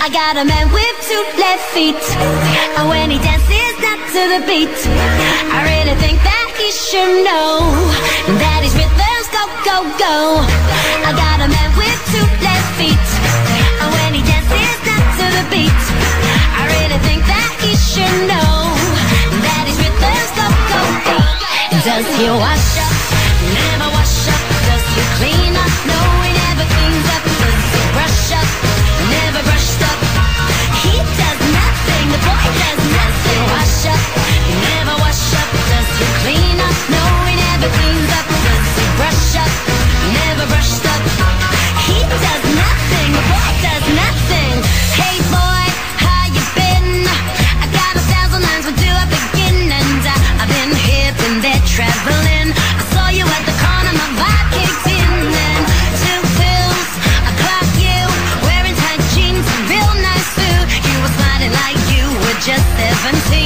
I got a man with 2 left feet, and when he dances not to the beat, I really think that he should know that his rhythms go, go, go. I got a man with 2 left feet, and when he dances not to the beat, I really think that he should know that his rhythms go, go, go. Does he wash up? Never wash up. Does he clean up? No, he never cleans up. Does he brush up? Never brushed up. He does nothing. The boy does nothing. Wash up. Never wash up. Does he clean up? No, he never cleans up. Does he brush up? Never brushed up. He does nothing. The boy does nothing. Hey boy, how you been? I got 1,000 lines. Where do I begin? And I've been here, been there, traveling. I saw you at the corner, my vibe kicked in. And 2 pills, I clocked you, wearing tight jeans, real nice suit. You were smiling like you were just 17.